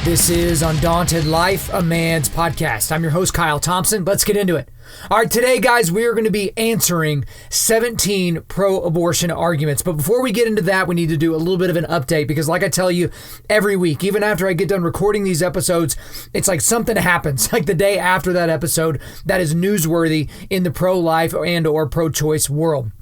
This is Undaunted.Life, a man's podcast. I'm your host, Kyle Thompson. Let's get into it. All right, today, guys, we are going to be answering 17 pro-abortion arguments. But before we get into that, we need to do a little bit of an update because, like I tell you every week, even after I get done recording these episodes, it's like something happens, like the day after that episode, that is newsworthy in the pro-life and or pro-choice world.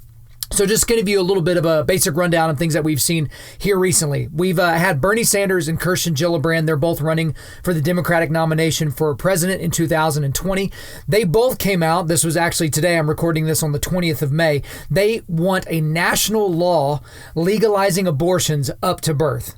So just going to give you a little bit of a basic rundown of things that we've seen here recently. We've had Bernie Sanders and Kirsten Gillibrand. They're both running for the Democratic nomination for president in 2020. They both came out. This was actually today. I'm recording this on the 20th of May. They want a national law legalizing abortions up to birth.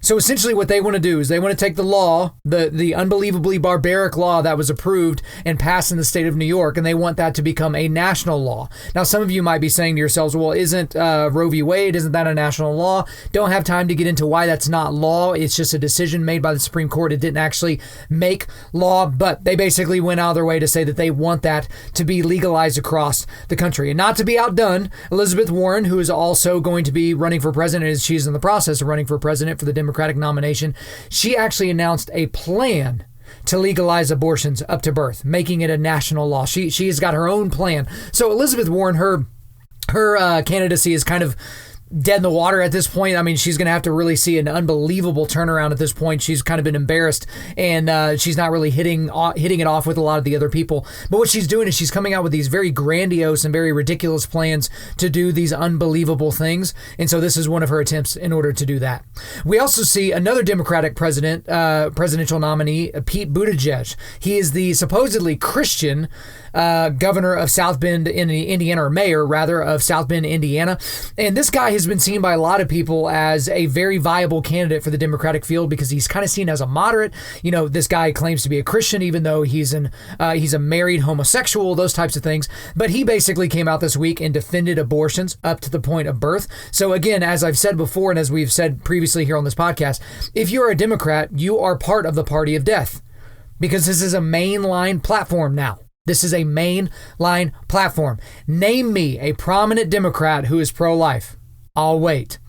So essentially what they want to do is they want to take the law, the unbelievably barbaric law that was approved and passed in the state of New York, and they want that to become a national law. Now, some of you might be saying to yourselves, well, isn't Roe v. Wade, isn't that a national law? Don't have time to get into why that's not law. It's just a decision made by the Supreme Court. It didn't actually make law, but they basically went out of their way to say that they want that to be legalized across the country. And not to be outdone, Elizabeth Warren, who is also going to be running for president, as she's in the process of running for president for the Democratic nomination, she actually announced a plan to legalize abortions up to birth, making it a national law. She has got her own plan. So Elizabeth Warren, her candidacy is kind of dead in the water at this point. I mean, she's going to have to really see an unbelievable turnaround at this point. She's kind of been embarrassed, and she's not really hitting it off with a lot of the other people. But what she's doing is she's coming out with these very grandiose and very ridiculous plans to do these unbelievable things. And so this is one of her attempts in order to do that. We also see another Democratic presidential nominee, Pete Buttigieg. He is the supposedly Christian governor of South Bend, Indiana, or mayor, rather, of South Bend, Indiana. And this guy has been seen by a lot of people as a very viable candidate for the Democratic field because he's kind of seen as a moderate. You know, this guy claims to be a Christian, even though he's a married homosexual, those types of things. But he basically came out this week and defended abortions up to the point of birth. So again, as I've said before, and as we've said previously here on this podcast, if you're a Democrat, you are part of the party of death because this is a mainline platform now. This is a mainline platform. Name me a prominent Democrat who is pro-life. I'll wait.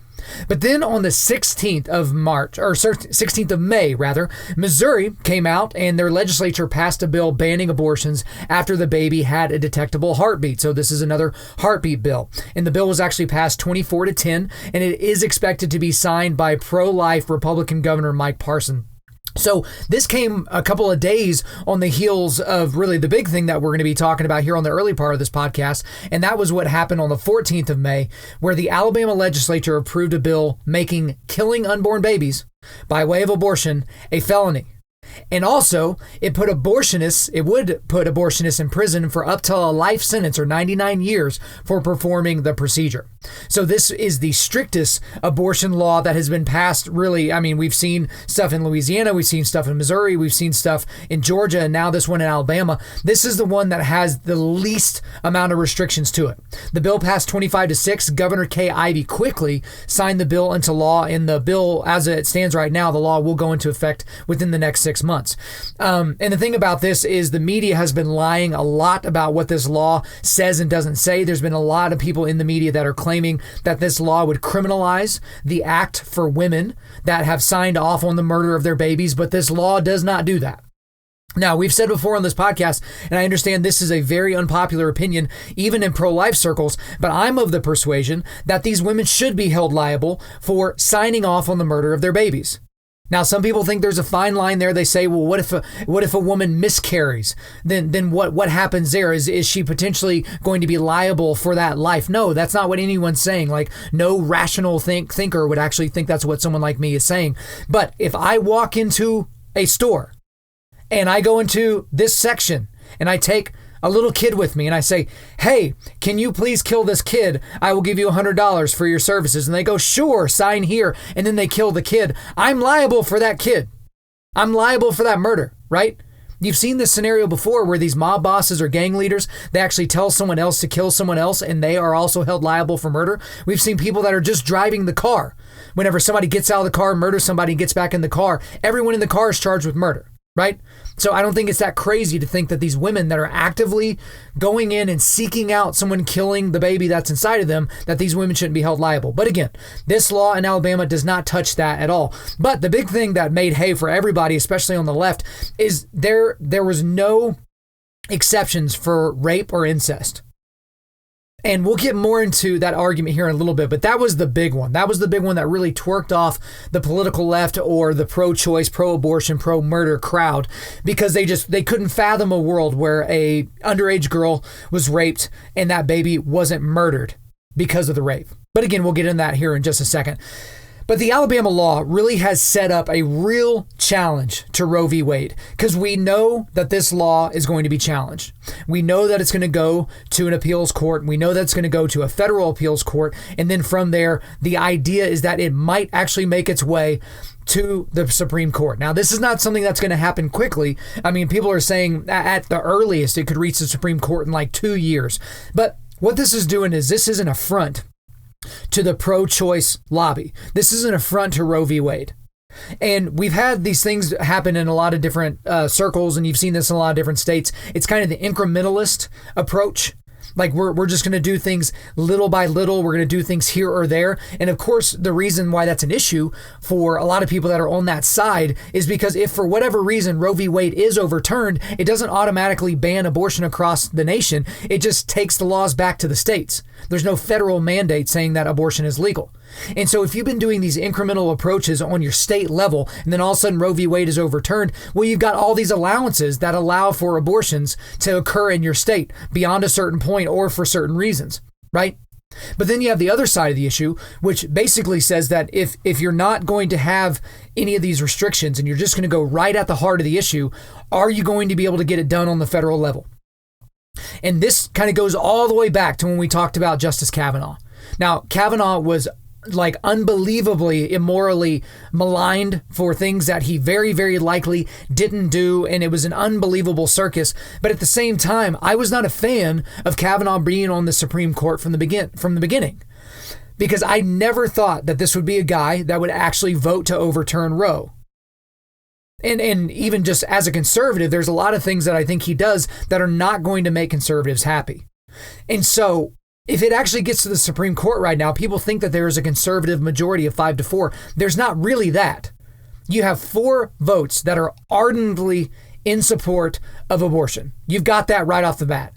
But then on the 16th of May, Missouri came out and their legislature passed a bill banning abortions after the baby had a detectable heartbeat. So this is another heartbeat bill. And the bill was actually passed 24-10, and it is expected to be signed by pro-life Republican Governor Mike Parson. So this came a couple of days on the heels of really the big thing that we're going to be talking about here on the early part of this podcast. And that was what happened on the 14th of May, where the Alabama legislature approved a bill making killing unborn babies by way of abortion a felony. And also, it would put abortionists in prison for up to a life sentence or 99 years for performing the procedure. So this is the strictest abortion law that has been passed, really. I mean, we've seen stuff in Louisiana, we've seen stuff in Missouri, we've seen stuff in Georgia, and now this one in Alabama. This is the one that has the least amount of restrictions to it. The bill passed 25-6. Governor Kay Ivey quickly signed the bill into law, and the bill, as it stands right now, the law will go into effect within the next 6 months. And the thing about this is the media has been lying a lot about what this law says and doesn't say. There's been a lot of people in the media that are claiming that this law would criminalize the act for women that have signed off on the murder of their babies, but this law does not do that. Now, we've said before on this podcast, and I understand this is a very unpopular opinion, even in pro-life circles, but I'm of the persuasion that these women should be held liable for signing off on the murder of their babies. Now, some people think there's a fine line there. They say, well, what if a woman miscarries? Then what happens there? Is she potentially going to be liable for that life? No, that's not what anyone's saying. Like, no rational thinker would actually think that's what someone like me is saying. But if I walk into a store and I go into this section and I take a little kid with me and I say, hey, can you please kill this kid? I will give you $100 for your services. And they go, sure, sign here. And then they kill the kid. I'm liable for that kid. I'm liable for that murder, right? You've seen this scenario before where these mob bosses or gang leaders, they actually tell someone else to kill someone else and they are also held liable for murder. We've seen people that are just driving the car. Whenever somebody gets out of the car, murders somebody, and gets back in the car, everyone in the car is charged with murder. right? So I don't think it's that crazy to think that these women that are actively going in and seeking out someone killing the baby that's inside of them, that these women shouldn't be held liable. But again, this law in Alabama does not touch that at all. But the big thing that made hay for everybody, especially on the left, is there was no exceptions for rape or incest. And we'll get more into that argument here in a little bit, but that was the big one. That was the big one that really twerked off the political left or the pro-choice, pro-abortion, pro-murder crowd, because they couldn't fathom a world where a underage girl was raped and that baby wasn't murdered because of the rape. But again, we'll get into that here in just a second. But the Alabama law really has set up a real challenge to Roe v. Wade, because we know that this law is going to be challenged. We know that it's going to go to an appeals court. We know that it's going to go to a federal appeals court. And then from there, the idea is that it might actually make its way to the Supreme Court. Now, this is not something that's going to happen quickly. I mean, people are saying at the earliest it could reach the Supreme Court in like 2 years. But what this is doing is this is an affront to the pro-choice lobby. This is an affront to Roe v. Wade. And we've had these things happen in a lot of different circles, and you've seen this in a lot of different states. It's kind of the incrementalist approach. Like we're just going to do things little by little. We're going to do things here or there. And of course, the reason why that's an issue for a lot of people that are on that side is because if for whatever reason Roe v. Wade is overturned, it doesn't automatically ban abortion across the nation. It just takes the laws back to the states. There's no federal mandate saying that abortion is legal. And so if you've been doing these incremental approaches on your state level, and then all of a sudden Roe v. Wade is overturned, well, you've got all these allowances that allow for abortions to occur in your state beyond a certain point or for certain reasons, right? But then you have the other side of the issue, which basically says that if you're not going to have any of these restrictions and you're just going to go right at the heart of the issue, are you going to be able to get it done on the federal level? And this kind of goes all the way back to when we talked about Justice Kavanaugh. Now, Kavanaugh was like unbelievably immorally maligned for things that he very, very likely didn't do. And it was an unbelievable circus. But at the same time, I was not a fan of Kavanaugh being on the Supreme Court from the beginning, because I never thought that this would be a guy that would actually vote to overturn Roe. And even just as a conservative, there's a lot of things that I think he does that are not going to make conservatives happy. And so if it actually gets to the Supreme Court right now, people think that there is a conservative majority of 5-4. There's not really that. You have 4 votes that are ardently in support of abortion. You've got that right off the bat.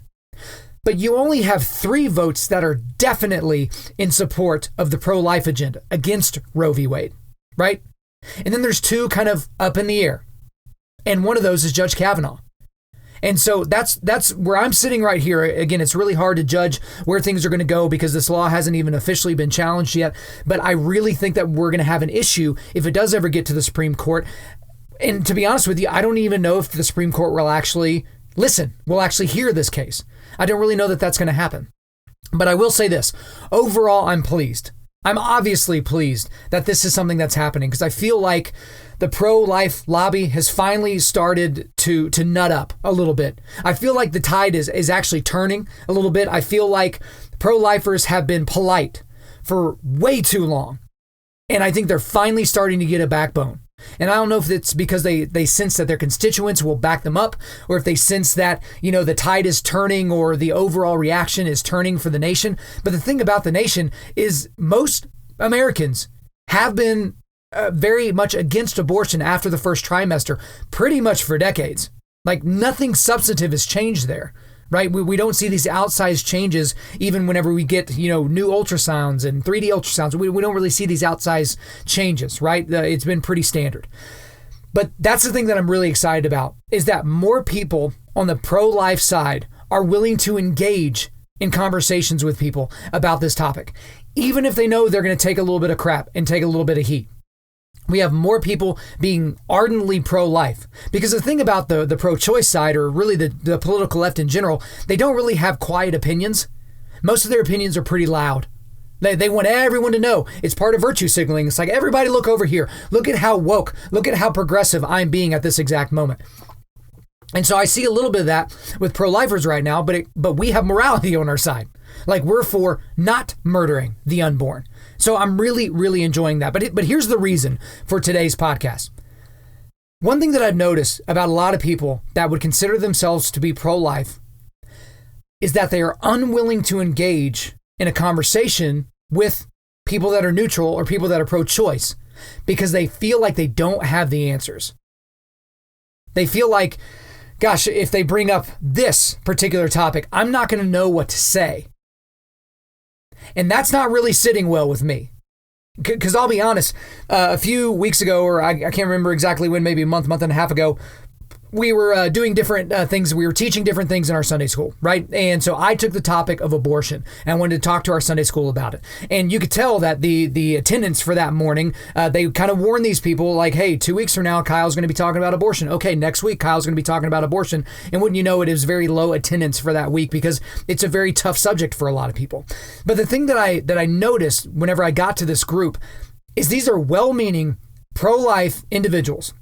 But you only have 3 votes that are definitely in support of the pro-life agenda against Roe v. Wade, right? And then there's 2 kind of up in the air. And one of those is Judge Kavanaugh. And so that's where I'm sitting right here. Again, it's really hard to judge where things are going to go because this law hasn't even officially been challenged yet. But I really think that we're going to have an issue if it does ever get to the Supreme Court. And to be honest with you, I don't even know if the Supreme Court will actually hear this case. I don't really know that that's going to happen. But I will say this. Overall, I'm pleased. I'm obviously pleased that this is something that's happening because I feel like the pro-life lobby has finally started to nut up a little bit. I feel like the tide is actually turning a little bit. I feel like pro-lifers have been polite for way too long. And I think they're finally starting to get a backbone. And I don't know if it's because they sense that their constituents will back them up, or if they sense that, the tide is turning or the overall reaction is turning for the nation. But the thing about the nation is most Americans have been very much against abortion after the first trimester, pretty much for decades. Like nothing substantive has changed there, right? We don't see these outsized changes even whenever we get, new ultrasounds and 3D ultrasounds. We don't really see these outsized changes, right? It's been pretty standard. But that's the thing that I'm really excited about is that more people on the pro-life side are willing to engage in conversations with people about this topic, even if they know they're going to take a little bit of crap and take a little bit of heat. We have more people being ardently pro-life because the thing about the pro-choice side, or really the political left in general, they don't really have quiet opinions. Most of their opinions are pretty loud. They want everyone to know. It's part of virtue signaling. It's like, everybody look over here. Look at how woke, look at how progressive I'm being at this exact moment. And so I see a little bit of that with pro-lifers right now, but we have morality on our side. Like we're for not murdering the unborn. So I'm really, really enjoying that. But here's the reason for today's podcast. One thing that I've noticed about a lot of people that would consider themselves to be pro-life is that they are unwilling to engage in a conversation with people that are neutral or people that are pro-choice because they feel like they don't have the answers. They feel like, gosh, if they bring up this particular topic, I'm not going to know what to say. And that's not really sitting well with me. Because I'll be honest, a few weeks ago, or I can't remember exactly when, maybe a month and a half ago, we were doing different things. We were teaching different things in our Sunday school, right? And so I took the topic of abortion and I wanted to talk to our Sunday school about it. And you could tell that the attendance for that morning, they kind of warned these people like, hey, 2 weeks from now, Kyle's going to be talking about abortion. Okay, next week, Kyle's going to be talking about abortion. And wouldn't you know, it is very low attendance for that week because it's a very tough subject for a lot of people. But the thing that I noticed whenever I got to this group is these are well-meaning, pro-life individuals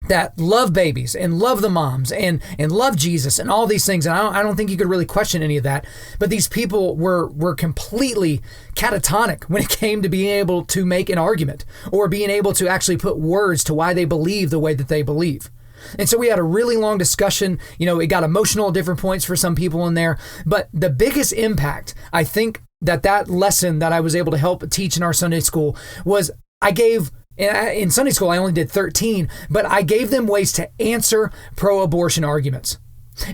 that love babies and love the moms and love Jesus and all these things. And I don't think you could really question any of that. But these people were completely catatonic when it came to being able to make an argument or being able to actually put words to why they believe the way that they believe. And so we had a really long discussion. You know, it got emotional at different points for some people in there. But the biggest impact, I think, that lesson that I was able to help teach in our Sunday school was I gave, in Sunday school, I only did 13, but I gave them ways to answer pro-abortion arguments.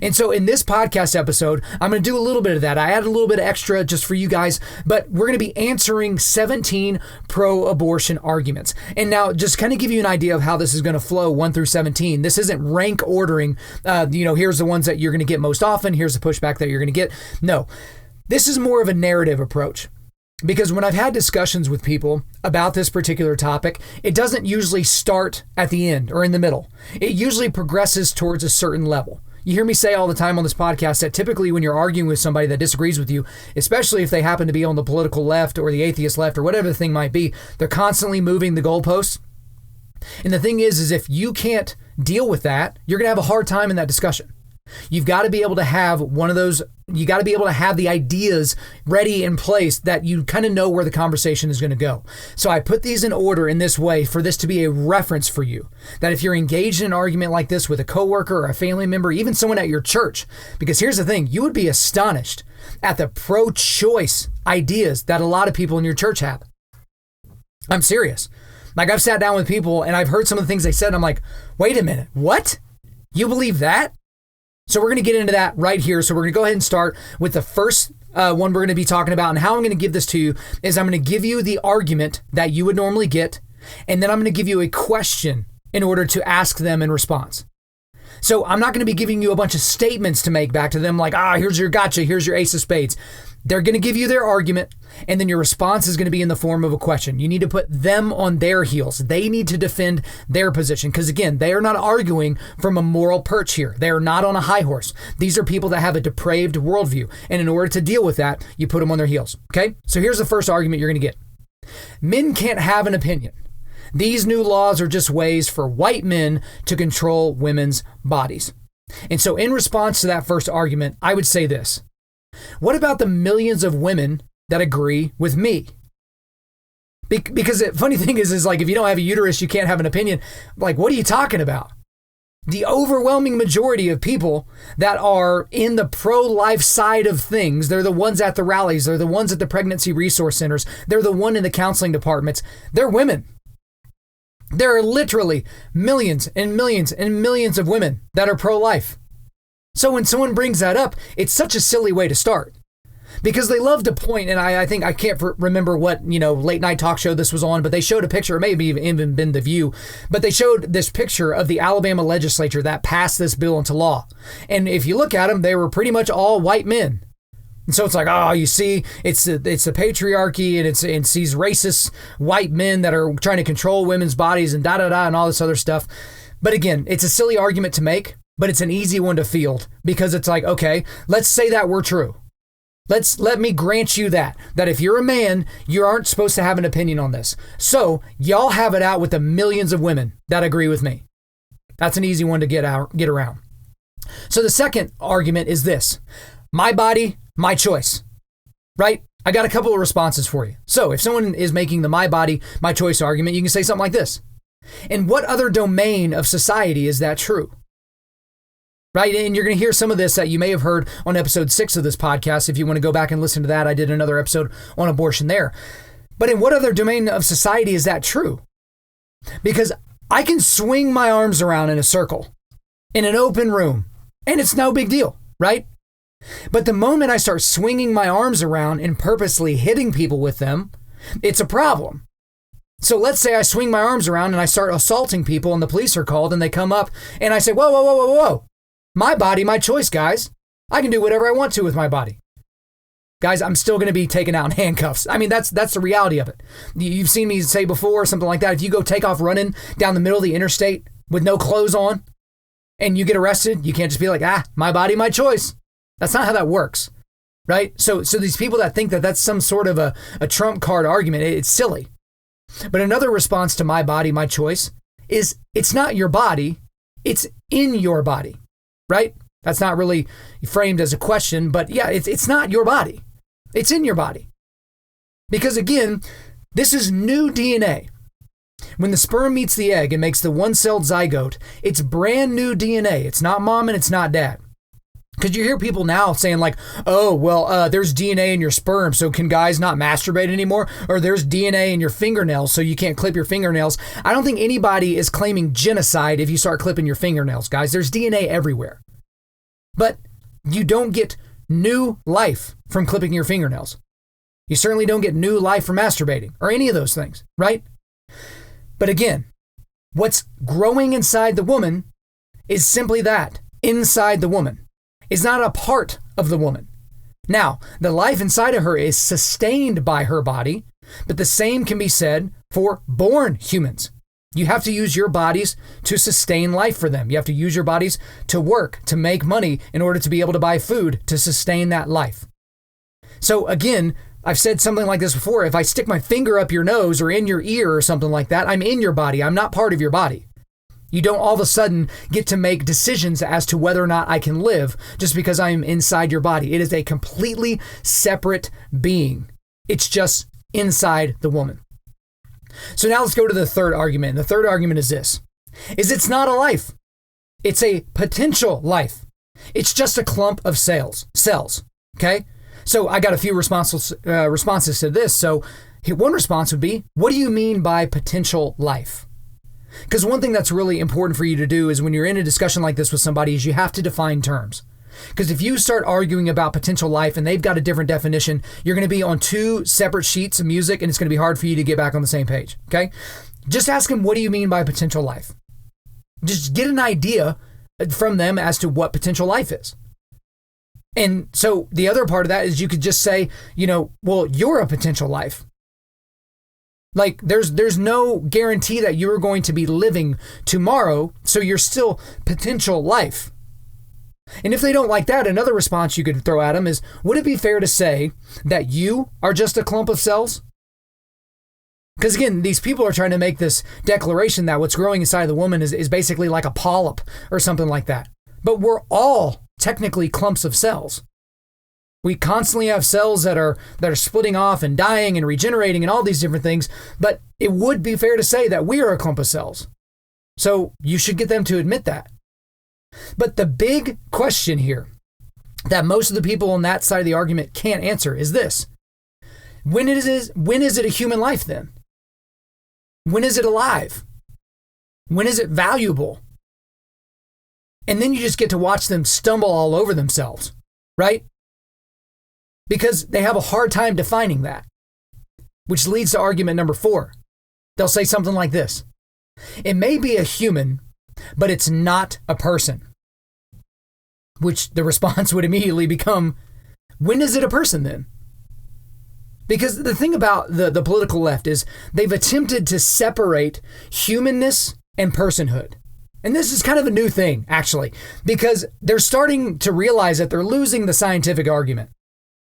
And so in this podcast episode, I'm going to do a little bit of that. I added a little bit extra just for you guys, but we're going to be answering 17 pro-abortion arguments. And now just kind of give you an idea of how this is going to flow 1 through 17. This isn't rank ordering, here's the ones that you're going to get most often. Here's the pushback that you're going to get. No, this is more of a narrative approach. Because when I've had discussions with people about this particular topic, it doesn't usually start at the end or in the middle. It usually progresses towards a certain level. You hear me say all the time on this podcast that typically when you're arguing with somebody that disagrees with you, especially if they happen to be on the political left or the atheist left or whatever the thing might be, they're constantly moving the goalposts. And the thing is if you can't deal with that, you're going to have a hard time in that discussion. You've got to be able to have one of those, you got to be able to have the ideas ready in place that you kind of know where the conversation is going to go. So I put these in order in this way for this to be a reference for you. That if you're engaged in an argument like this with a coworker or a family member, even someone at your church, because here's the thing, you would be astonished at the pro-choice ideas that a lot of people in your church have. I'm serious. Like I've sat down with people and I've heard some of the things they said. And I'm like, wait a minute, what? You believe that? So we're going to get into that right here. So we're going to go ahead and start with the first one we're going to be talking about. And how I'm going to give this to you is I'm going to give you the argument that you would normally get. And then I'm going to give you a question in order to ask them in response. So I'm not going to be giving you a bunch of statements to make back to them like, here's your gotcha, here's your ace of spades. They're going to give you their argument, and then your response is going to be in the form of a question. You need to put them on their heels. They need to defend their position because, again, they are not arguing from a moral perch here. They are not on a high horse. These are people that have a depraved worldview, and in order to deal with that, you put them on their heels, okay? So here's the first argument you're going to get. Men can't have an opinion. These new laws are just ways for white men to control women's bodies. And so in response to that first argument, I would say this. What about the millions of women that agree with me? Because the funny thing is like, if you don't have a uterus, you can't have an opinion. Like, what are you talking about? The overwhelming majority of people that are in the pro-life side of things, they're the ones at the rallies, they're the ones at the pregnancy resource centers, they're the one in the counseling departments, they're women. There are literally millions and millions and millions of women that are pro-life. So when someone brings that up, it's such a silly way to start because they love to point, and I think I can't remember what, late night talk show this was on, but they showed a picture, it may have even been The View, but they showed this picture of the Alabama legislature that passed this bill into law. And if you look at them, they were pretty much all white men. And so it's like, you see, it's the patriarchy and it's these racist white men that are trying to control women's bodies and and all this other stuff. But again, it's a silly argument to make. But it's an easy one to field because it's like, okay, let's say that we're true. Let me grant you that if you're a man, you aren't supposed to have an opinion on this. So y'all have it out with the millions of women that agree with me. That's an easy one to get around. So the second argument is this: my body, my choice, right? I got a couple of responses for you. So if someone is making the my body, my choice argument, you can say something like this. In what other domain of society is that true? Right? And you're going to hear some of this that you may have heard on episode 6 of this podcast. If you want to go back and listen to that, I did another episode on abortion there. But in what other domain of society is that true? Because I can swing my arms around in a circle in an open room, and it's no big deal, right? But the moment I start swinging my arms around and purposely hitting people with them, it's a problem. So let's say I swing my arms around and I start assaulting people and the police are called and they come up and I say, whoa, whoa, whoa, whoa, whoa. My body, my choice, guys. I can do whatever I want to with my body. Guys, I'm still going to be taken out in handcuffs. I mean, that's the reality of it. You've seen me say before, something like that. If you go take off running down the middle of the interstate with no clothes on and you get arrested, you can't just be like, my body, my choice. That's not how that works, right? So these people that think that that's some sort of a trump card argument, it's silly. But another response to my body, my choice is it's not your body, it's in your body, right? That's not really framed as a question, but yeah, it's not your body. It's in your body. Because again, this is new DNA. When the sperm meets the egg and makes the one-celled zygote, it's brand new DNA. It's not mom and it's not dad. Because you hear people now saying like, oh, well, there's DNA in your sperm, so can guys not masturbate anymore? Or there's DNA in your fingernails, so you can't clip your fingernails. I don't think anybody is claiming genocide if you start clipping your fingernails, guys. There's DNA everywhere. But you don't get new life from clipping your fingernails. You certainly don't get new life from masturbating or any of those things, right? But again, what's growing inside the woman is simply that, inside the woman. Is not a part of the woman. Now, the life inside of her is sustained by her body, but the same can be said for born humans. You have to use your bodies to sustain life for them. You have to use your bodies to work, to make money in order to be able to buy food to sustain that life. So again, I've said something like this before. If I stick my finger up your nose or in your ear or something like that, I'm in your body. I'm not part of your body. You don't all of a sudden get to make decisions as to whether or not I can live just because I'm inside your body. It is a completely separate being. It's just inside the woman. So now let's go to the third argument. The third argument is this, is it's not a life. It's a potential life. It's just a clump of cells. Okay? So I got a few responses to this. So one response would be, what do you mean by potential life? Because one thing that's really important for you to do is when you're in a discussion like this with somebody is you have to define terms. Because if you start arguing about potential life and they've got a different definition, you're going to be on two separate sheets of music and it's going to be hard for you to get back on the same page. Okay? Just ask them, what do you mean by potential life? Just get an idea from them as to what potential life is. And so the other part of that is you could just say, well, you're a potential life. Like there's no guarantee that you're going to be living tomorrow, so you're still potential life. And if they don't like that, another response you could throw at them is, would it be fair to say that you are just a clump of cells? Because again, these people are trying to make this declaration that what's growing inside the woman is basically like a polyp or something like that. But we're all technically clumps of cells. We constantly have cells that are splitting off and dying and regenerating and all these different things, but it would be fair to say that we are a clump of cells. So you should get them to admit that. But the big question here that most of the people on that side of the argument can't answer is this. When is it a human life then? When is it alive? When is it valuable? And then you just get to watch them stumble all over themselves, right? Because they have a hard time defining that, which leads to argument number 4. They'll say something like this. It may be a human, but it's not a person. Which the response would immediately become, when is it a person then? Because the thing about the political left is they've attempted to separate humanness and personhood. And this is kind of a new thing, actually, because they're starting to realize that they're losing the scientific argument.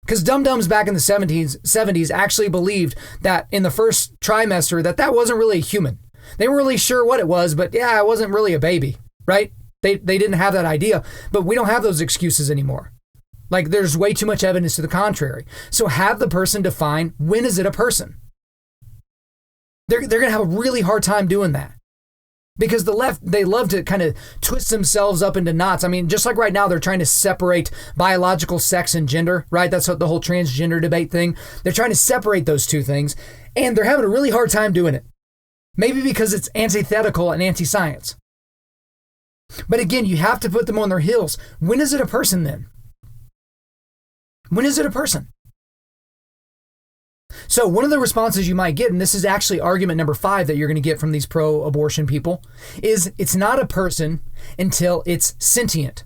Because dum-dums back in the 70s actually believed that in the first trimester that wasn't really a human. They weren't really sure what it was, but yeah, it wasn't really a baby, right? They didn't have that idea, but we don't have those excuses anymore. Like there's way too much evidence to the contrary. So have the person define when is it a person? They're going to have a really hard time doing that. Because the left, they love to kind of twist themselves up into knots. I mean, just like right now, they're trying to separate biological sex and gender, right? That's what the whole transgender debate thing. They're trying to separate those two things, and they're having a really hard time doing it. Maybe because it's antithetical and anti-science. But again, you have to put them on their heels. When is it a person then? When is it a person? So one of the responses you might get, and this is actually argument number 5 that you're going to get from these pro-abortion people, is it's not a person until it's sentient.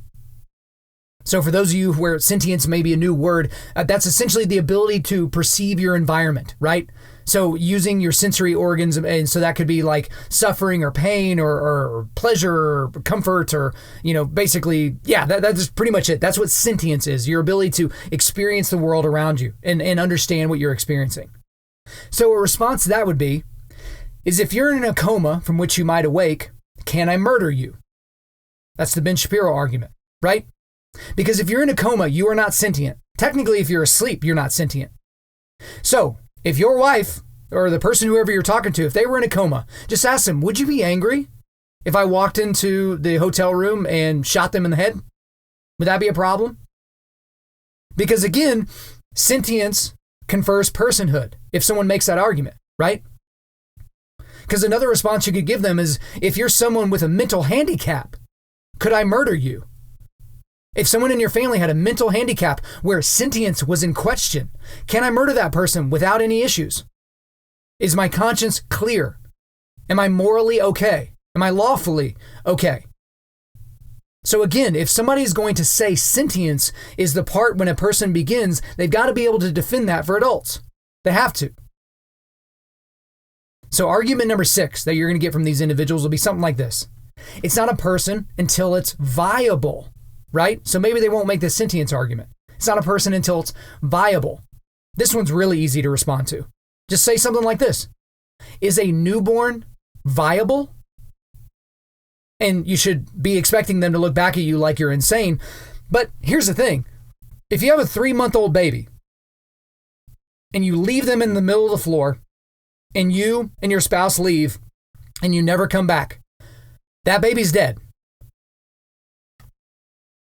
So for those of you where sentience may be a new word, that's essentially the ability to perceive your environment, right? So using your sensory organs, and so that could be like suffering or pain or pleasure or comfort or, basically, yeah, that's pretty much it. That's what sentience is, your ability to experience the world around you and understand what you're experiencing. So a response to that would be, is if you're in a coma from which you might awake, can I murder you? That's the Ben Shapiro argument, right? Because if you're in a coma, you are not sentient. Technically, if you're asleep, you're not sentient. So if your wife or the person, whoever you're talking to, if they were in a coma, just ask them, would you be angry if I walked into the hotel room and shot them in the head? Would that be a problem? Because again, sentience confers personhood if someone makes that argument, right? Because another response you could give them is, if you're someone with a mental handicap, could I murder you? If someone in your family had a mental handicap where sentience was in question, can I murder that person without any issues? Is my conscience clear? Am I morally okay? Am I lawfully okay? So again, if somebody's going to say sentience is the part when a person begins, they've got to be able to defend that for adults. They have to. So argument number 6 that you're going to get from these individuals will be something like this. It's not a person until it's viable. Right? So maybe they won't make the sentience argument. It's not a person until it's viable. This one's really easy to respond to. Just say something like this. Is a newborn viable? And you should be expecting them to look back at you like you're insane. But here's the thing. If you have a 3-month-old baby and you leave them in the middle of the floor and you and your spouse leave and you never come back, that baby's dead.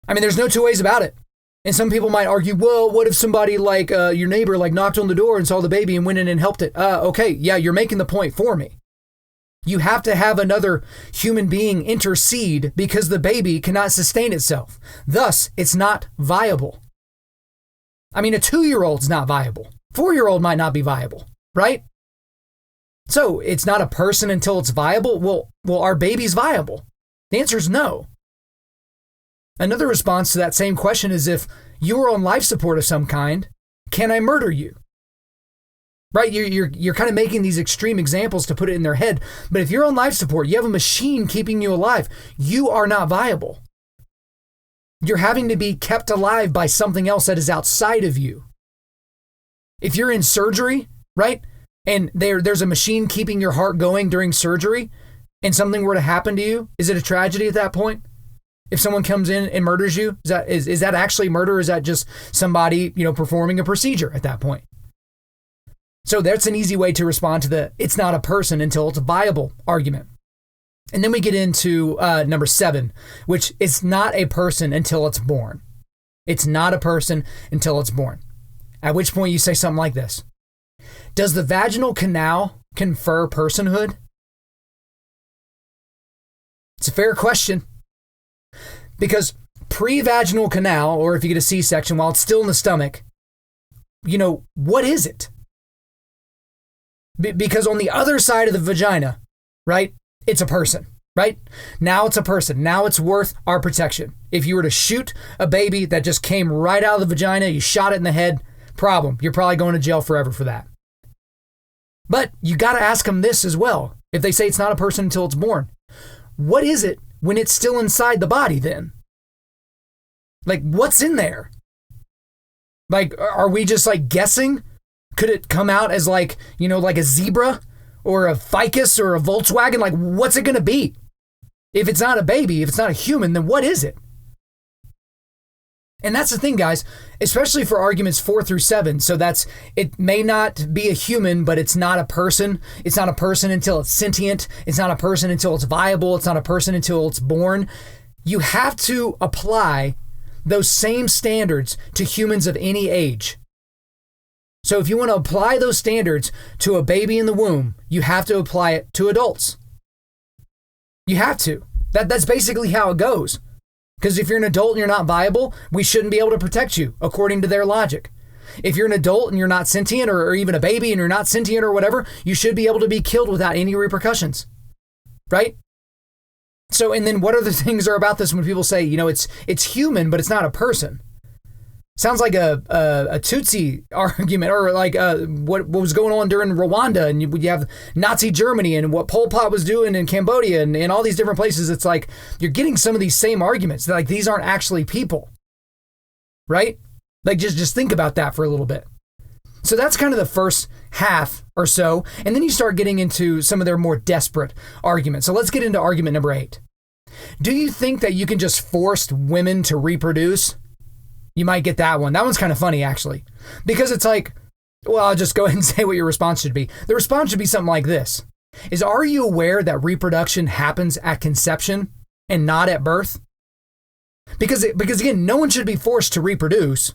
I mean, there's no two ways about it. And some people might argue, well, what if somebody like your neighbor knocked on the door and saw the baby and went in and helped it? Okay, yeah, you're making the point for me. You have to have another human being intercede because the baby cannot sustain itself. Thus, it's not viable. I mean, a 2-year-old's not viable. 4-year-old might not be viable, right? So it's not a person until it's viable? Well, our baby's viable? The answer is no. Another response to that same question is, if you were on life support of some kind, can I murder you? Right? You're kind of making these extreme examples to put it in their head. But if you're on life support, you have a machine keeping you alive, you are not viable. You're having to be kept alive by something else that is outside of you. If you're in surgery, right? And there's a machine keeping your heart going during surgery and something were to happen to you, is it a tragedy at that point? If someone comes in and murders you, is that actually murder? Or is that just somebody, performing a procedure at that point? So that's an easy way to respond to the it's not a person until it's a viable argument. And then we get into number 7, which is not a person until it's born. It's not a person until it's born. At which point you say something like this. Does the vaginal canal confer personhood? It's a fair question. Because pre-vaginal canal, or if you get a C-section while it's still in the stomach, what is it? Because on the other side of the vagina, right, it's a person, right? Now it's a person. Now it's worth our protection. If you were to shoot a baby that just came right out of the vagina, you shot it in the head, problem. You're probably going to jail forever for that. But you got to ask them this as well. If they say it's not a person until it's born, what is it when it's still inside the body then? What's in there? Are we just guessing? Could it come out as like a zebra or a ficus or a Volkswagen? What's it going to be? If it's not a baby, if it's not a human, then what is it? And that's the thing, guys, especially for arguments 4 through 7. So it may not be a human, but it's not a person. It's not a person until it's sentient. It's not a person until it's viable. It's not a person until it's born. You have to apply those same standards to humans of any age. So if you want to apply those standards to a baby in the womb, you have to apply it to adults. You have to. That's basically how it goes. Because if you're an adult and you're not viable, we shouldn't be able to protect you, according to their logic. If you're an adult and you're not sentient, or even a baby and you're not sentient or whatever, you should be able to be killed without any repercussions, right? So, and then what other things are about this when people say, it's human, but it's not a person? Sounds like a Tutsi argument, or like what was going on during Rwanda, and you have Nazi Germany and what Pol Pot was doing in Cambodia and all these different places. It's like you're getting some of these same arguments. Like these aren't actually people, right? Like just think about that for a little bit. So that's kind of the first half or so, and then you start getting into some of their more desperate arguments. So let's get into argument number 8. Do you think that you can just force women to reproduce? You might get that one. That one's kind of funny, actually, because it's like, well, I'll just go ahead and say what your response should be. The response should be something like this: are you aware that reproduction happens at conception and not at birth? Because again, no one should be forced to reproduce.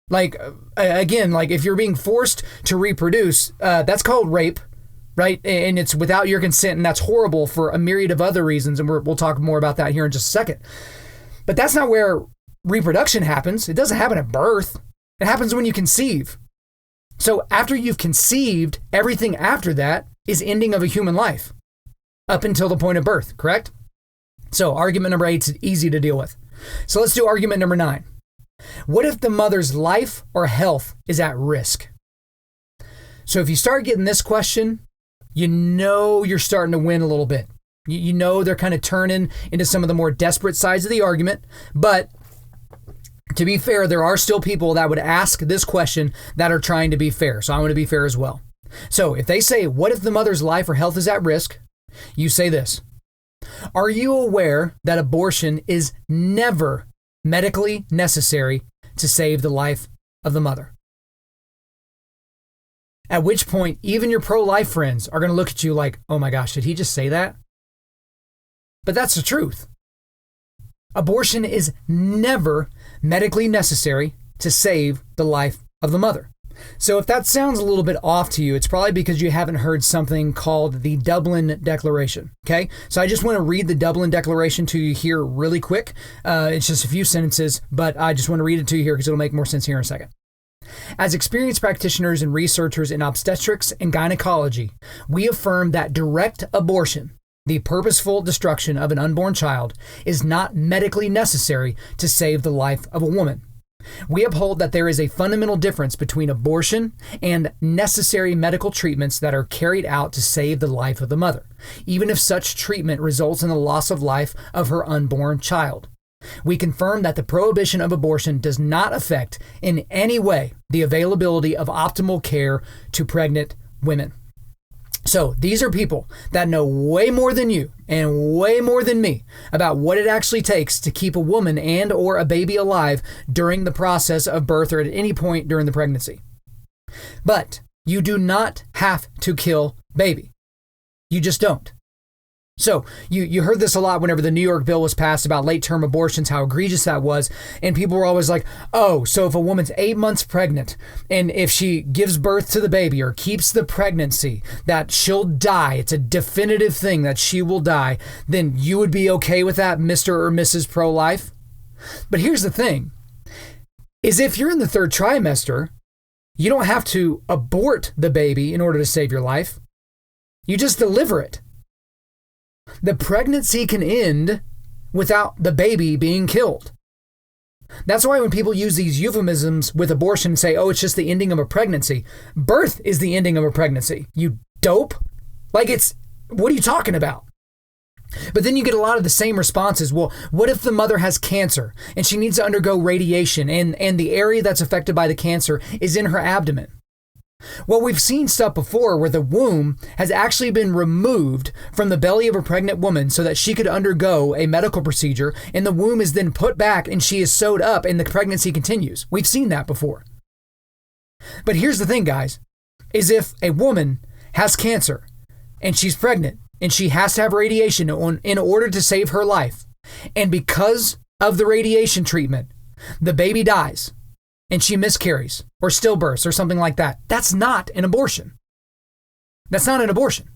Like, again, like if you're being forced to reproduce, that's called rape, right? And it's without your consent, and that's horrible for a myriad of other reasons, and we'll talk more about that here in just a second. But that's not where reproduction happens. It doesn't happen at birth. It happens when you conceive. So after you've conceived, everything after that is ending of a human life up until the point of birth, correct? So argument number 8 is easy to deal with. So let's do argument number 9. What if the mother's life or health is at risk? So if you start getting this question, you're starting to win a little bit. You know they're kind of turning into some of the more desperate sides of the argument, but to be fair, there are still people that would ask this question that are trying to be fair. So I want to be fair as well. So if they say, what if the mother's life or health is at risk? You say this: are you aware that abortion is never medically necessary to save the life of the mother? At which point, even your pro-life friends are going to look at you like, oh my gosh, did he just say that? But that's the truth. Abortion is never medically necessary to save the life of the mother. So if that sounds a little bit off to you, it's probably because you haven't heard something called the Dublin Declaration, okay? So I just want to read the Dublin Declaration to you here really quick. It's just a few sentences, but I just want to read it to you here because it'll make more sense here in a second. As experienced practitioners and researchers in obstetrics and gynecology, we affirm that direct abortion, the purposeful destruction of an unborn child, is not medically necessary to save the life of a woman. We uphold that there is a fundamental difference between abortion and necessary medical treatments that are carried out to save the life of the mother, even if such treatment results in the loss of life of her unborn child. We confirm that the prohibition of abortion does not affect in any way the availability of optimal care to pregnant women. So these are people that know way more than you and way more than me about what it actually takes to keep a woman and or a baby alive during the process of birth or at any point during the pregnancy. But you do not have to kill baby. You just don't. So you heard this a lot whenever the New York bill was passed about late-term abortions, how egregious that was. And people were always like, oh, so if a woman's 8 months pregnant and if she gives birth to the baby or keeps the pregnancy, that she'll die. It's a definitive thing that she will die. Then you would be okay with that, Mr. or Mrs. Pro-Life? But here's the thing, is if you're in the 3rd trimester, you don't have to abort the baby in order to save your life. You just deliver it. The pregnancy can end without the baby being killed. That's why when people use these euphemisms with abortion and say, oh, it's just the ending of a pregnancy. Birth is the ending of a pregnancy. You dope. Like what are you talking about? But then you get a lot of the same responses. Well, what if the mother has cancer and she needs to undergo radiation and the area that's affected by the cancer is in her abdomen? Well, we've seen stuff before where the womb has actually been removed from the belly of a pregnant woman so that she could undergo a medical procedure, and the womb is then put back and she is sewed up and the pregnancy continues. We've seen that before. But here's the thing, guys, is if a woman has cancer and she's pregnant and she has to have radiation in order to save her life, and because of the radiation treatment, the baby dies, and she miscarries or stillbirths or something like that, that's not an abortion. That's not an abortion.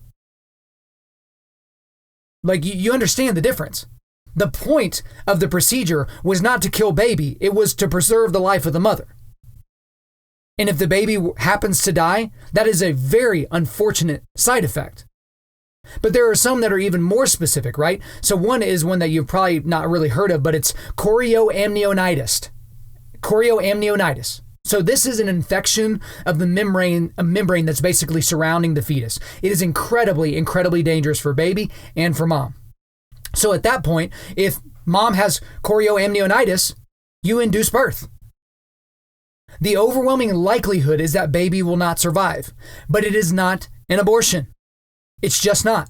Like, you understand the difference. The point of the procedure was not to kill baby. It was to preserve the life of the mother. And if the baby happens to die, that is a very unfortunate side effect. But there are some that are even more specific, right? So one is one that you've probably not really heard of, but it's chorioamnionitis. Chorioamnionitis. So this is an infection of the membrane, a membrane that's basically surrounding the fetus. It is incredibly, incredibly dangerous for baby and for mom. So at that point, if mom has chorioamnionitis, you induce birth. The overwhelming likelihood is that baby will not survive, but it is not an abortion. It's just not.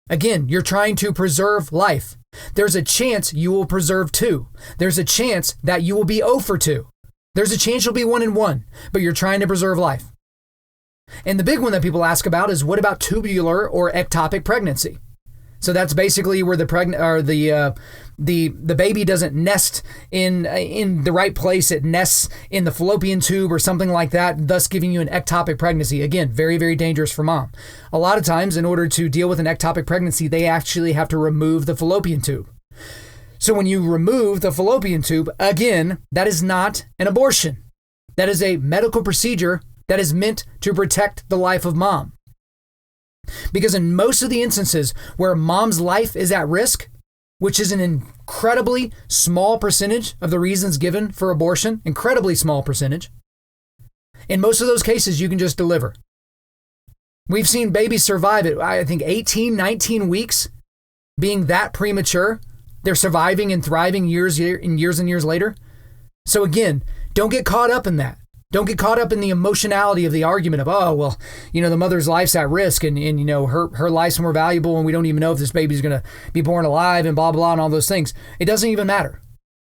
Again, you're trying to preserve life. There's a chance you will preserve 2. There's a chance that you will be 0 for 2. There's a chance you'll be 1 and 1, but you're trying to preserve life. And the big one that people ask about is, what about tubular or ectopic pregnancy? So that's basically where the baby doesn't nest in the right place. It nests in the fallopian tube or something like that, thus giving you an ectopic pregnancy. Again, very, very dangerous for mom. A lot of times, in order to deal with an ectopic pregnancy, they actually have to remove the fallopian tube. So when you remove the fallopian tube, again, that is not an abortion. That is a medical procedure that is meant to protect the life of mom. Because in most of the instances where mom's life is at risk, which is an incredibly small percentage of the reasons given for abortion, incredibly small percentage, in most of those cases, you can just deliver. We've seen babies survive at, I think, 18, 19 weeks, being that premature. They're surviving and thriving years and years later. So again, don't get caught up in that. Don't get caught up in the emotionality of the argument of, oh, well, the mother's life's at risk and her life's more valuable and we don't even know if this baby's going to be born alive and blah, blah, and all those things. It doesn't even matter.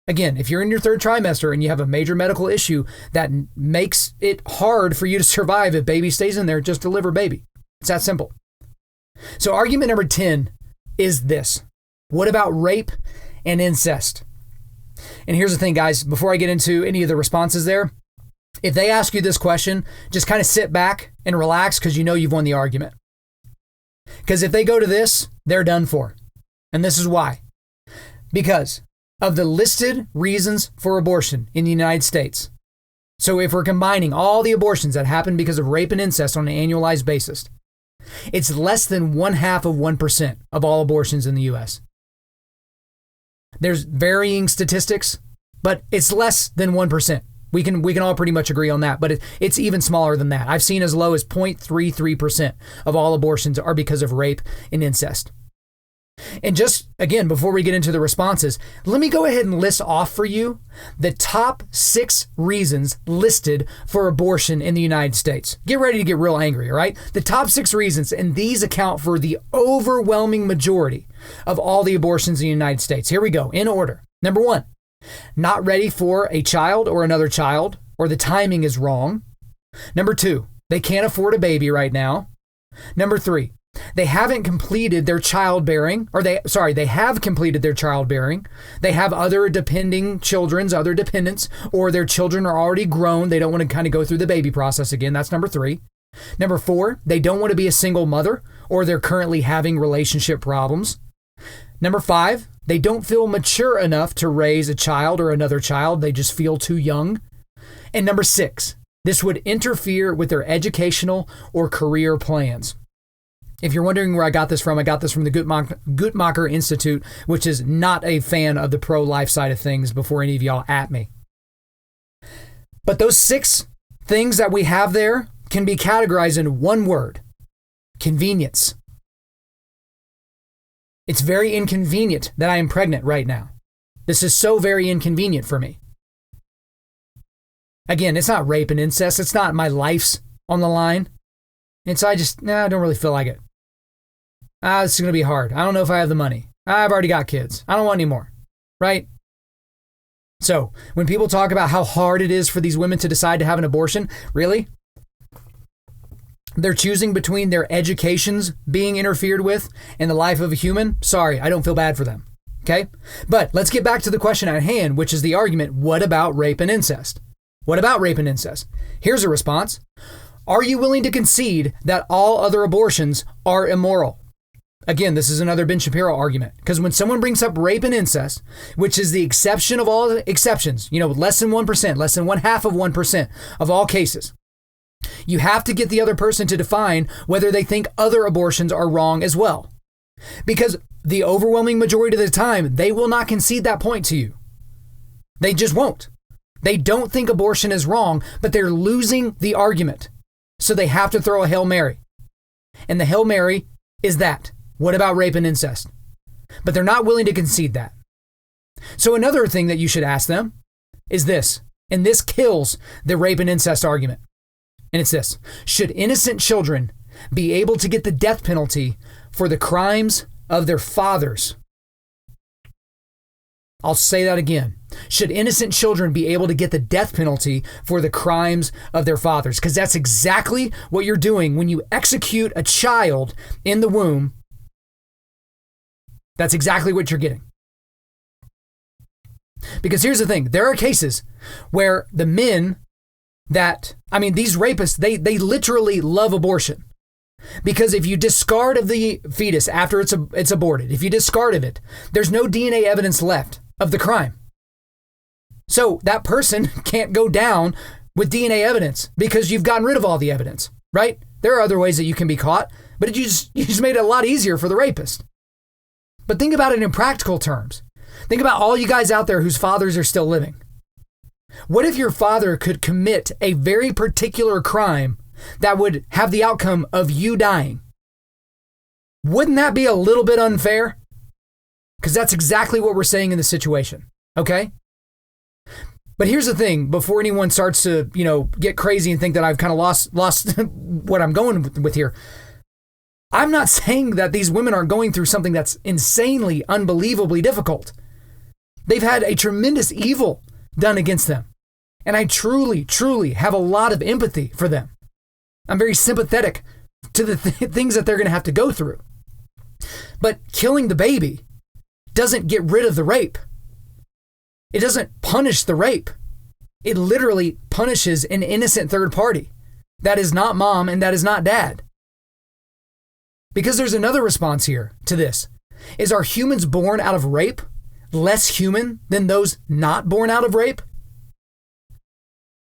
Again, if you're in your 3rd trimester and you have a major medical issue that makes it hard for you to survive if baby stays in there, just deliver baby. It's that simple. So argument number 10 is this. What about rape and incest? And here's the thing, guys, before I get into any of the responses there, if they ask you this question, just kind of sit back and relax because you've won the argument. Because if they go to this, they're done for. And this is why. Because of the listed reasons for abortion in the United States. So if we're combining all the abortions that happen because of rape and incest on an annualized basis, it's less than 0.5% of all abortions in the U.S. There's varying statistics, but it's less than 1%. We can all pretty much agree on that, but it's even smaller than that. I've seen as low as 0.33% of all abortions are because of rape and incest. And just, again, before we get into the responses, let me go ahead and list off for you the top 6 reasons listed for abortion in the United States. Get ready to get real angry, all right? The top 6 reasons, and these account for the overwhelming majority of all the abortions in the United States. Here we go, in order. Number 1. Not ready for a child or another child, or the timing is wrong. Number 2, they can't afford a baby right now. Number 3, they haven't completed their childbearing, they have completed their childbearing. They have other dependents, or their children are already grown. They don't want to kind of go through the baby process again. That's number 3. Number 4, they don't want to be a single mother, or they're currently having relationship problems. Number 5, they don't feel mature enough to raise a child or another child. They just feel too young. And number 6, this would interfere with their educational or career plans. If you're wondering where I got this from the Guttmacher Institute, which is not a fan of the pro-life side of things before any of y'all at me. But those 6 things that we have there can be categorized in one word: convenience. It's very inconvenient that I am pregnant right now. This is so very inconvenient for me. Again, it's not rape and incest. It's not my life's on the line. And so I don't really feel like it. This is going to be hard. I don't know if I have the money. I've already got kids. I don't want any more. Right? So when people talk about how hard it is for these women to decide to have an abortion, really? They're choosing between their educations being interfered with and the life of a human? Sorry, I don't feel bad for them. Okay? But let's get back to the question at hand, which is the argument, what about rape and incest? What about rape and incest? Here's a response. Are you willing to concede that all other abortions are immoral? Again, this is another Ben Shapiro argument, because when someone brings up rape and incest, which is the exception of all exceptions, less than 1%, less than 0.5% of all cases, you have to get the other person to define whether they think other abortions are wrong as well. Because the overwhelming majority of the time, they will not concede that point to you. They just won't. They don't think abortion is wrong, but they're losing the argument. So they have to throw a Hail Mary. And the Hail Mary is that. What about rape and incest? But they're not willing to concede that. So another thing that you should ask them is this, and this kills the rape and incest argument. And it's this: should innocent children be able to get the death penalty for the crimes of their fathers? I'll say that again. Should innocent children be able to get the death penalty for the crimes of their fathers? Because that's exactly what you're doing when you execute a child in the womb. That's exactly what you're getting. Because here's the thing. There are cases where the men these rapists, they literally love abortion. Because if you discard of the fetus after it's aborted, if you discard of it, there's no DNA evidence left of the crime. So that person can't go down with DNA evidence because you've gotten rid of all the evidence, right? There are other ways that you can be caught, but you just made it a lot easier for the rapist. But think about it in practical terms. Think about all you guys out there whose fathers are still living. What if your father could commit a very particular crime that would have the outcome of you dying? Wouldn't that be a little bit unfair? Because that's exactly what we're saying in the situation, okay? But here's the thing, before anyone starts to, get crazy and think that I've kind of lost what I'm going with here. I'm not saying that these women are going through something that's insanely, unbelievably difficult. They've had a tremendous evil done against them. And I truly, truly have a lot of empathy for them. I'm very sympathetic to the things that they're going to have to go through. But killing the baby doesn't get rid of the rape. It doesn't punish the rape. It literally punishes an innocent third party. That is not mom and that is not dad. Because there's another response here to this. Is, are humans born out of rape less human than those not born out of rape?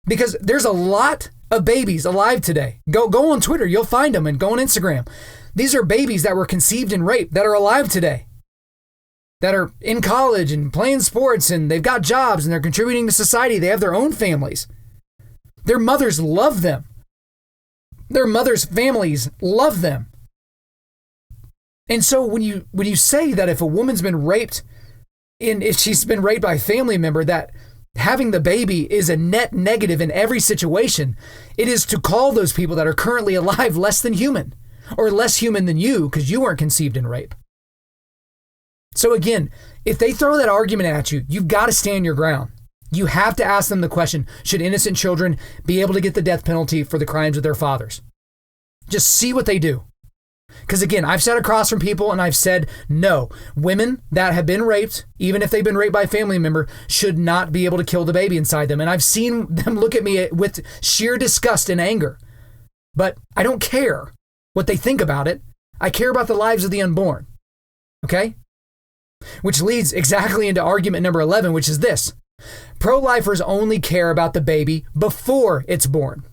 Because there's a lot of babies alive today. Go on Twitter, you'll find them, and go on Instagram. These are babies that were conceived in rape that are alive today, that are in college and playing sports, and they've got jobs and they're contributing to society. They have their own families. Their mothers love them. Their mothers' families love them. And so when you say that if a woman's been raped, and if she's been raped by a family member, that having the baby is a net negative in every situation, it is to call those people that are currently alive less than human, or less human than you because you weren't conceived in rape. So again, if they throw that argument at you, you've got to stand your ground. You have to ask them the question, should innocent children be able to get the death penalty for the crimes of their fathers? Just see what they do. Because again, I've sat across from people and I've said, no, women that have been raped, even if they've been raped by a family member, should not be able to kill the baby inside them. And I've seen them look at me with sheer disgust and anger. But I don't care what they think about it. I care about the lives of the unborn. Okay? Which leads exactly into argument number 11, which is this. Pro-lifers only care about the baby before it's born.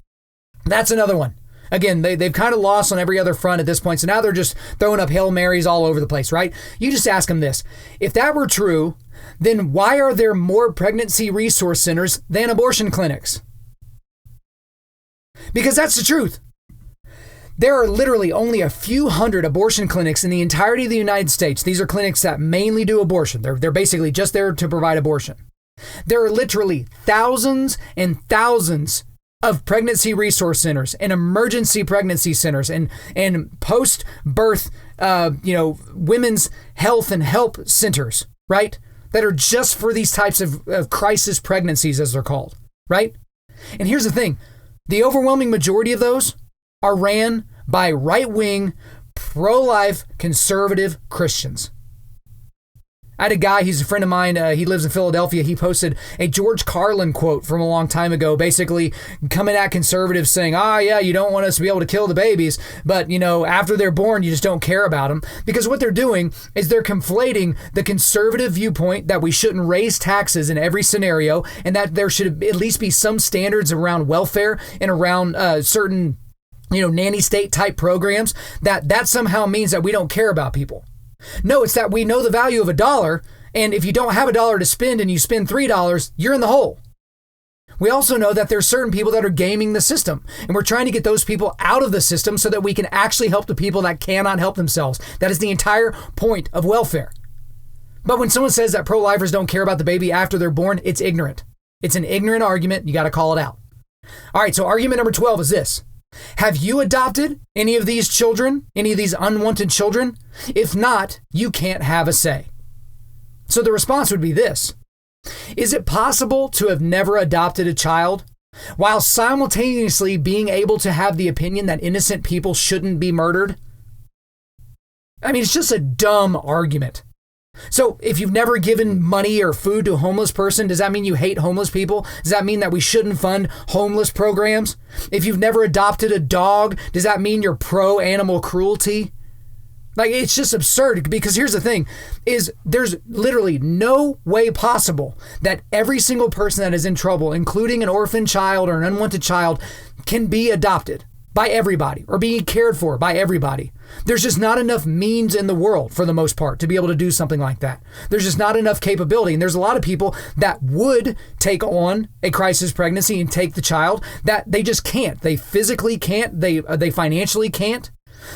That's another one. Again, they've kind of lost on every other front at this point, so now they're just throwing up Hail Marys all over the place, right? You just ask them this. If that were true, then why are there more pregnancy resource centers than abortion clinics? Because that's the truth. There are literally only a few hundred abortion clinics in the entirety of the United States. These are clinics that mainly do abortion. They're basically just there to provide abortion. There are literally thousands and thousands of pregnancy resource centers and emergency pregnancy centers and post-birth, women's health and help centers, right? That are just for these types of crisis pregnancies, as they're called, right? And here's the thing. The overwhelming majority of those are ran by right-wing, pro-life, conservative Christians. I had a guy, he's a friend of mine, he lives in Philadelphia. He posted a George Carlin quote from a long time ago, basically coming at conservatives saying, yeah, you don't want us to be able to kill the babies, but, after they're born, you just don't care about them. Because what they're doing is they're conflating the conservative viewpoint that we shouldn't raise taxes in every scenario, and that there should at least be some standards around welfare and around certain, nanny state type programs, that somehow means that we don't care about people. No, it's that we know the value of $1, and if you don't have $1 to spend and you spend $3, you're in the hole. We also know that there's certain people that are gaming the system, and we're trying to get those people out of the system so that we can actually help the people that cannot help themselves. That is the entire point of welfare. But when someone says that pro-lifers don't care about the baby after they're born, it's ignorant. It's an ignorant argument. You got to call it out. All right, so argument number 12 is this. Have you adopted any of these children, any of these unwanted children? If not, you can't have a say. So the response would be this. Is it possible to have never adopted a child while simultaneously being able to have the opinion that innocent people shouldn't be murdered? I mean, it's just a dumb argument. So if you've never given money or food to a homeless person, does that mean you hate homeless people? Does that mean that we shouldn't fund homeless programs? If you've never adopted a dog, does that mean you're pro-animal cruelty? Like, it's just absurd, because here's the thing, is there's literally no way possible that every single person that is in trouble, including an orphan child or an unwanted child, can be adopted by everybody or being cared for by everybody. There's just not enough means in the world, for the most part, to be able to do something like that. There's just not enough capability. And there's a lot of people that would take on a crisis pregnancy and take the child that they just can't. They physically can't. They financially can't.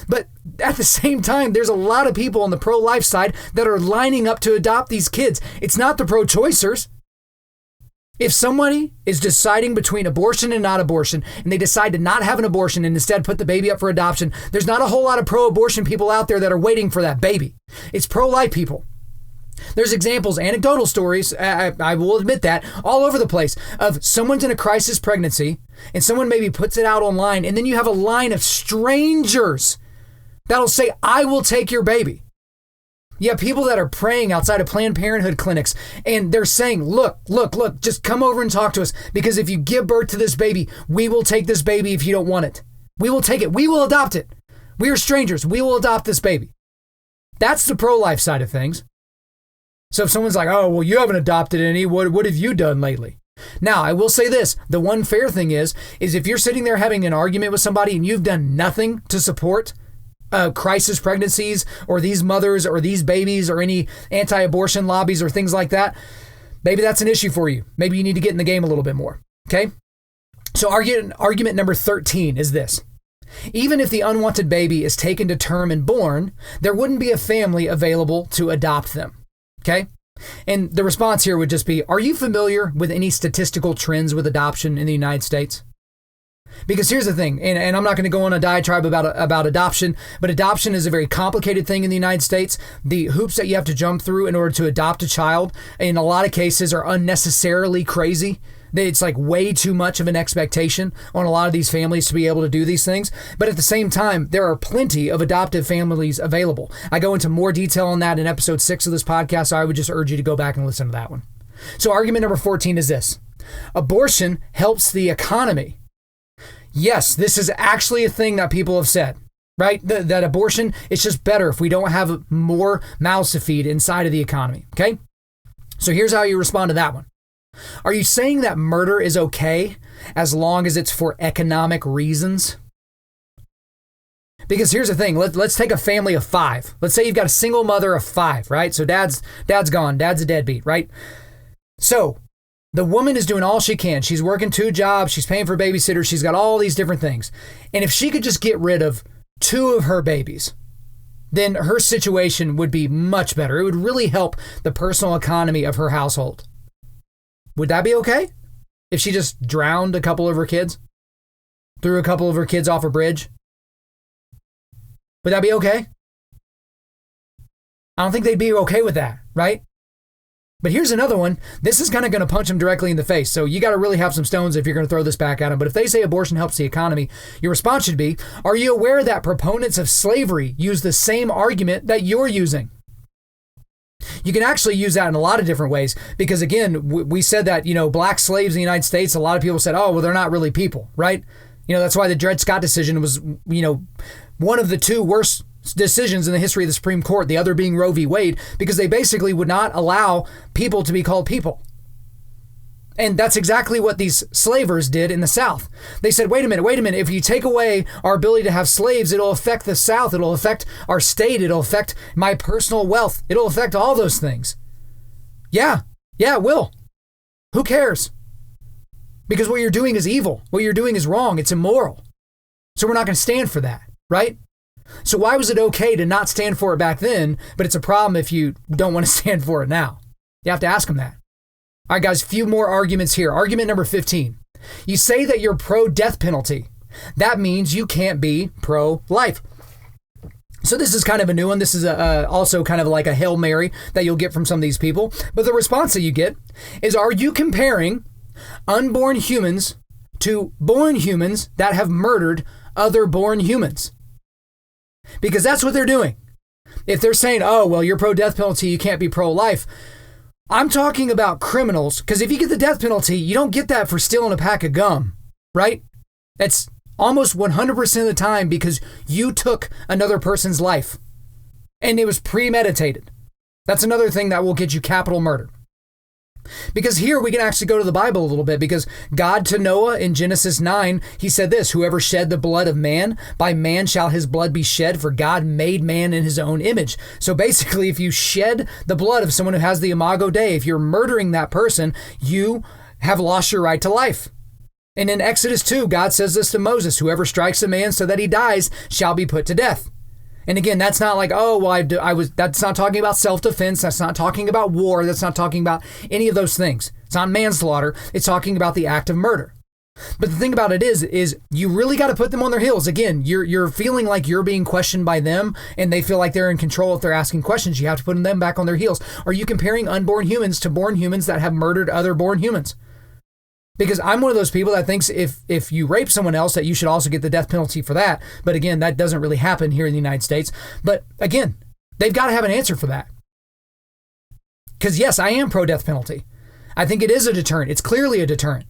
But at the same time, there's a lot of people on the pro-life side that are lining up to adopt these kids. It's not the pro-choicers. If somebody is deciding between abortion and not abortion, and they decide to not have an abortion and instead put the baby up for adoption, there's not a whole lot of pro-abortion people out there that are waiting for that baby. It's pro-life people. There's examples, anecdotal stories, I will admit that, all over the place, of someone's in a crisis pregnancy, and someone maybe puts it out online, and then you have a line of strangers that'll say, I will take your baby. You have people that are praying outside of Planned Parenthood clinics, and they're saying, look, just come over and talk to us, because if you give birth to this baby, we will take this baby if you don't want it. We will take it. We will adopt it. We are strangers. We will adopt this baby. That's the pro-life side of things. So if someone's like, oh, well, you haven't adopted any, what have you done lately? Now, I will say this. The one fair thing is if you're sitting there having an argument with somebody and you've done nothing to support crisis pregnancies or these mothers or these babies or any anti-abortion lobbies or things like that, maybe that's an issue for you. Maybe you need to get in the game a little bit more. Okay? So argument number 13 is this. Even if the unwanted baby is taken to term and born, there wouldn't be a family available to adopt them. Okay? And the response here would just be, are you familiar with any statistical trends with adoption in the United States? Because here's the thing, and I'm not going to go on a diatribe about adoption, but adoption is a very complicated thing in the United States. The hoops that you have to jump through in order to adopt a child, in a lot of cases, are unnecessarily crazy. It's like way too much of an expectation on a lot of these families to be able to do these things. But at the same time, there are plenty of adoptive families available. I go into more detail on that in episode 6 of this podcast, so I would just urge you to go back and listen to that one. So argument number 14 is this. Abortion helps the economy. Yes, this is actually a thing that people have said, right? That abortion is just better if we don't have more mouths to feed inside of the economy, okay? So here's how you respond to that one. Are you saying that murder is okay as long as it's for economic reasons? Because here's the thing. Let's take a family of 5. Let's say you've got a single mother of 5, right? So dad's gone. Dad's a deadbeat, right? So the woman is doing all she can. She's working 2 jobs. She's paying for babysitters. She's got all these different things. And if she could just get rid of 2 of her babies, then her situation would be much better. It would really help the personal economy of her household. Would that be okay? If she just drowned a couple of her kids? threw a couple of her kids off a bridge? Would that be okay? I don't think they'd be okay with that, right? But here's another one. This is kind of going to punch them directly in the face. So you got to really have some stones if you're going to throw this back at them. But if they say abortion helps the economy, your response should be, are you aware that proponents of slavery use the same argument that you're using? You can actually use that in a lot of different ways because, again, we said that, black slaves in the United States, a lot of people said, oh, well, they're not really people, right? That's why the Dred Scott decision was, one of the two worst decisions in the history of the Supreme Court, the other being Roe v. Wade, because they basically would not allow people to be called people. And that's exactly what these slavers did in the South. They said, wait a minute. If you take away our ability to have slaves, it'll affect the South. It'll affect our state. It'll affect my personal wealth. It'll affect all those things. Yeah, it will. Who cares? Because what you're doing is evil. What you're doing is wrong. It's immoral. So we're not going to stand for that, right? So why was it okay to not stand for it back then, but it's a problem if you don't want to stand for it now? You have to ask them that. All right, guys, a few more arguments here. Argument number 15. You say that you're pro-death penalty. That means you can't be pro-life. So this is kind of a new one. This is also kind of like a Hail Mary that you'll get from some of these people. But the response that you get is, are you comparing unborn humans to born humans that have murdered other born humans? Because that's what they're doing. If they're saying, oh, well, you're pro-death penalty, you can't be pro-life. I'm talking about criminals, because if you get the death penalty, you don't get that for stealing a pack of gum, right? That's almost 100% of the time because you took another person's life and it was premeditated. That's another thing that will get you capital murder. Because here we can actually go to the Bible a little bit, because God to Noah in Genesis 9, he said this, whoever shed the blood of man, by man shall his blood be shed, for God made man in his own image. So basically, if you shed the blood of someone who has the Imago Dei, if you're murdering that person, you have lost your right to life. And in Exodus 2, God says this to Moses, whoever strikes a man so that he dies shall be put to death. And again, that's not like, oh, well, that's not talking about self-defense. That's not talking about war. That's not talking about any of those things. It's not manslaughter. It's talking about the act of murder. But the thing about it is you really got to put them on their heels. Again, you're feeling like you're being questioned by them and they feel like they're in control if they're asking questions. You have to put them back on their heels. Are you comparing unborn humans to born humans that have murdered other born humans? Because I'm one of those people that thinks if you rape someone else, that you should also get the death penalty for that. But again, that doesn't really happen here in the United States. But again, they've got to have an answer for that. Because yes, I am pro-death penalty. I think it is a deterrent. It's clearly a deterrent.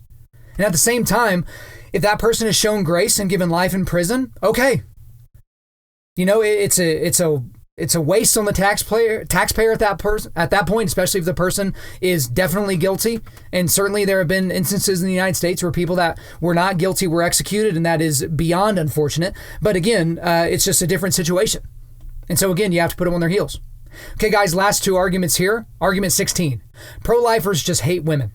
And at the same time, if that person is shown grace and given life in prison, okay. It's a waste on the taxpayer at that point, especially if the person is definitely guilty. And certainly there have been instances in the United States where people that were not guilty were executed, and that is beyond unfortunate. But again, it's just a different situation. And so again, you have to put them on their heels. Okay, guys, last two arguments here. Argument 16. Pro-lifers just hate women.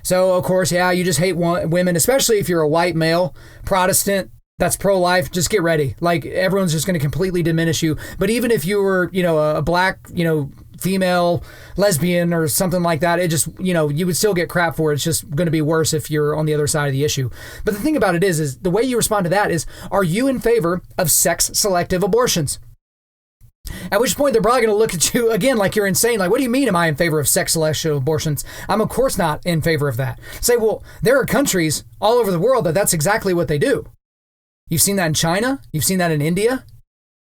So, of course, yeah, you just hate women, especially if you're a white male, Protestant, that's pro-life. Just get ready. Like, everyone's just going to completely diminish you. But even if you were, a black, female, lesbian or something like that, it just, you would still get crap for it. It's just going to be worse if you're on the other side of the issue. But the thing about it is the way you respond to that is, are you in favor of sex-selective abortions? At which point they're probably going to look at you again like you're insane. Like, what do you mean am I in favor of sex-selective abortions? I'm of course not in favor of that. Say, well, there are countries all over the world that's exactly what they do. You've seen that in China. You've seen that in India.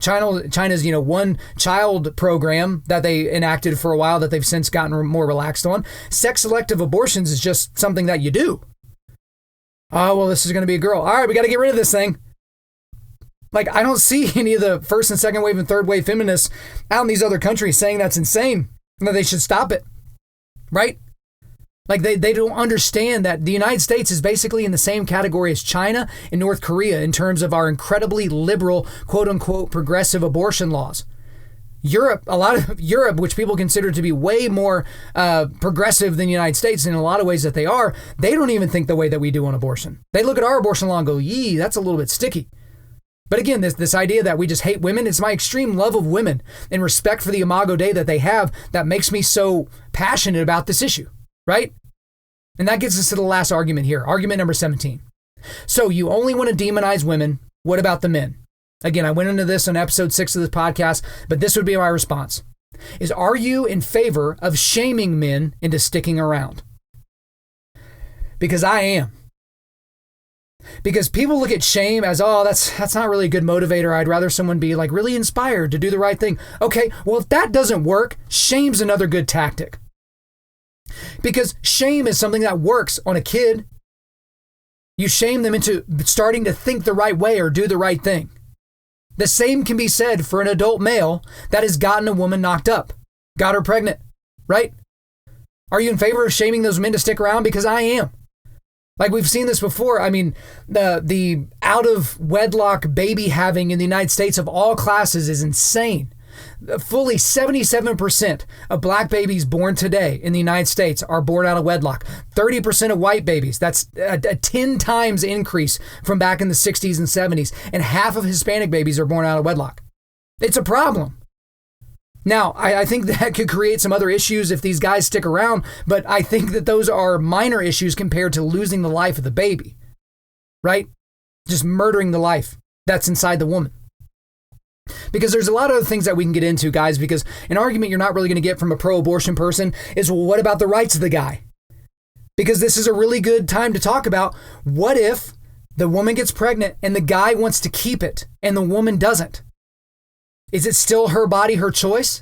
China's, one child program that they enacted for a while that they've since gotten more relaxed on. Sex-selective abortions is just something that you do. Oh, well, this is going to be a girl. All right, we got to get rid of this thing. Like, I don't see any of the first and second wave and third wave feminists out in these other countries saying that's insane and that they should stop it. Right? Like, they don't understand that the United States is basically in the same category as China and North Korea in terms of our incredibly liberal, quote unquote, progressive abortion laws. Europe, a lot of Europe, which people consider to be way more progressive than the United States in a lot of ways that they are, they don't even think the way that we do on abortion. They look at our abortion law and go, yee, that's a little bit sticky. But again, this idea that we just hate women, it's my extreme love of women and respect for the Imago Dei that they have that makes me so passionate about this issue. Right? And that gets us to the last argument here. Argument number 17. So you only want to demonize women. What about the men? Again, I went into this on episode 6 of this podcast, but this would be my response. Are you in favor of shaming men into sticking around? Because I am. Because people look at shame as, oh, that's not really a good motivator. I'd rather someone be like really inspired to do the right thing. Okay, well, if that doesn't work, shame's another good tactic. Because shame is something that works on a kid. You shame them into starting to think the right way or do the right thing. The same can be said for an adult male that has gotten a woman knocked up, got her pregnant, right? Are you in favor of shaming those men to stick around? Because I am. Like we've seen this before. I mean, the out of wedlock baby having in the United States of all classes is insane. Fully 77% of black babies born today in the United States are born out of wedlock. 30% of white babies. That's a 10 times increase from back in the 60s and 70s. And half of Hispanic babies are born out of wedlock. It's a problem. Now, I think that could create some other issues if these guys stick around, but I think that those are minor issues compared to losing the life of the baby, right? Just murdering the life that's inside the woman. Because there's a lot of other things that we can get into, guys, because an argument you're not really going to get from a pro-abortion person is, well, what about the rights of the guy? Because this is a really good time to talk about, what if the woman gets pregnant and the guy wants to keep it and the woman doesn't? Is it still her body, her choice?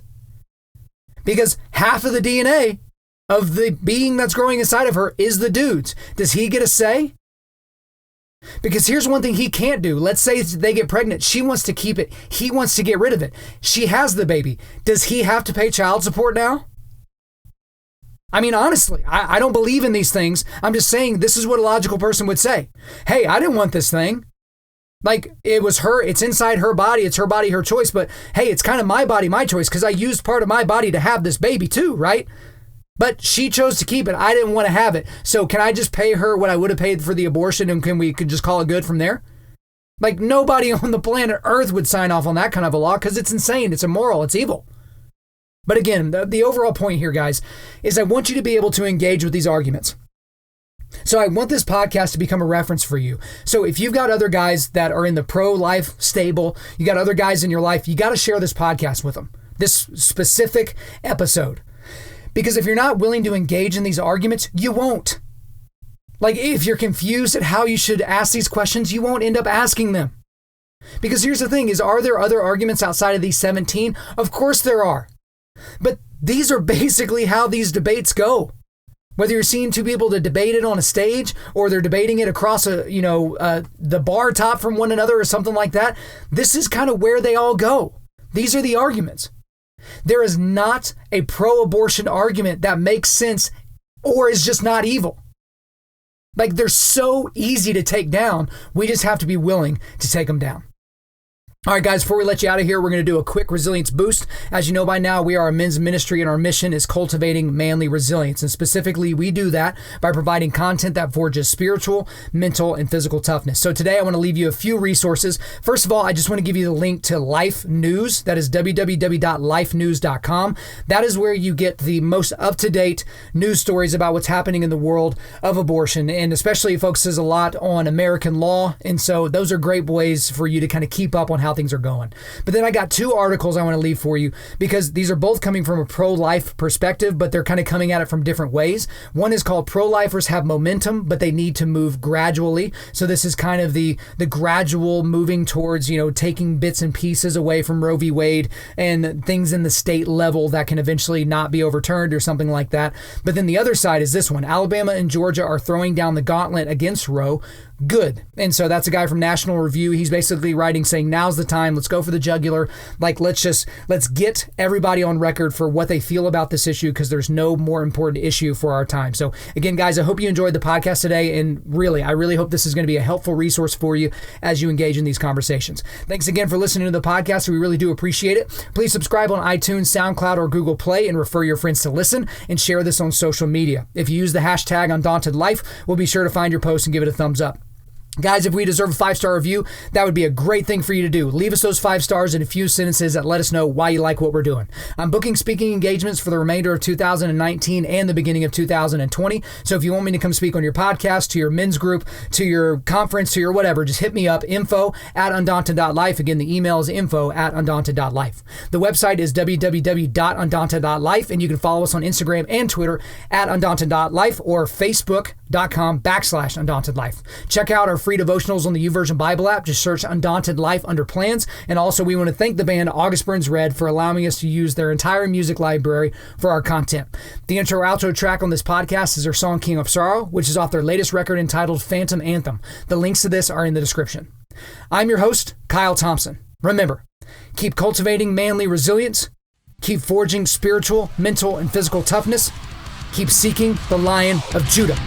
Because half of the DNA of the being that's growing inside of her is the dude's. Does he get a say? Because here's one thing he can't do. Let's say they get pregnant. She wants to keep it. He wants to get rid of it. She has the baby. Does he have to pay child support now? I mean, honestly, I don't believe in these things. I'm just saying this is what a logical person would say. Hey, I didn't want this thing. Like, it was her, it's inside her body, it's her body, her choice, but hey, it's kind of my body, my choice, because I used part of my body to have this baby too, right? But she chose to keep it. I didn't want to have it. So can I just pay her what I would have paid for the abortion, and could just call it good from there? Like, nobody on the planet Earth would sign off on that kind of a law because it's insane, it's immoral, it's evil. But again, the overall point here, guys, is I want you to be able to engage with these arguments. So I want this podcast to become a reference for you. So if you've got other guys that are in the pro-life stable, you got other guys in your life, you got to share this podcast with them, this specific episode. Because if you're not willing to engage in these arguments, you won't. Like, if you're confused at how you should ask these questions, you won't end up asking them. Because here's the thing is, are there other arguments outside of these 17? Of course there are. But these are basically how these debates go. Whether you're seeing two people to debate it on a stage or they're debating it across the bar top from one another or something like that, this is kind of where they all go. These are the arguments. There is not a pro-abortion argument that makes sense or is just not evil. Like, they're so easy to take down. We just have to be willing to take them down. All right, guys, before we let you out of here, we're going to do a quick resilience boost. As you know by now, we are a men's ministry, and our mission is cultivating manly resilience. And specifically, we do that by providing content that forges spiritual, mental, and physical toughness. So today, I want to leave you a few resources. First of all, I just want to give you the link to Life News. That is www.lifenews.com. That is where you get the most up-to-date news stories about what's happening in the world of abortion. And especially, it focuses a lot on American law. And so those are great ways for you to kind of keep up on how things are going. But then I got two articles I want to leave for you because these are both coming from a pro-life perspective, but they're kind of coming at it from different ways. One is called Pro-Lifers Have Momentum, but they need to move gradually. So this is kind of the gradual moving towards, taking bits and pieces away from Roe v. Wade and things in the state level that can eventually not be overturned or something like that. But then the other side is this one. Alabama and Georgia are throwing down the gauntlet against Roe. Good. And so that's a guy from National Review. He's basically writing saying, now's the time. Let's go for the jugular. Like, let's get everybody on record for what they feel about this issue, because there's no more important issue for our time. So again, guys, I hope you enjoyed the podcast today. And I really hope this is going to be a helpful resource for you as you engage in these conversations. Thanks again for listening to the podcast. We really do appreciate it. Please subscribe on iTunes, SoundCloud, or Google Play, and refer your friends to listen, and share this on social media. If you use the hashtag Undaunted.Life, we'll be sure to find your post and give it a thumbs up. Guys, if we deserve a 5-star review, that would be a great thing for you to do. Leave us those 5 stars in a few sentences that let us know why you like what we're doing. I'm booking speaking engagements for the remainder of 2019 and the beginning of 2020. So if you want me to come speak on your podcast, to your men's group, to your conference, to your whatever, just hit me up, info@Undaunted.Life. Again, the email is info@Undaunted.Life. The website is www.Undaunted.Life, and you can follow us on Instagram and Twitter @Undaunted.Life or Facebook.com/Undaunted.Life. Check out our free devotionals on the YouVersion Bible app. Just search Undaunted.Life under plans. And also, we want to thank the band August Burns Red for allowing us to use their entire music library for our content. The intro-outro track on this podcast is their song King of Sorrow, which is off their latest record entitled Phantom Anthem. The links to this are in the description. I'm your host, Kyle Thompson. Remember, keep cultivating manly resilience, keep forging spiritual, mental, and physical toughness, keep seeking the Lion of Judah.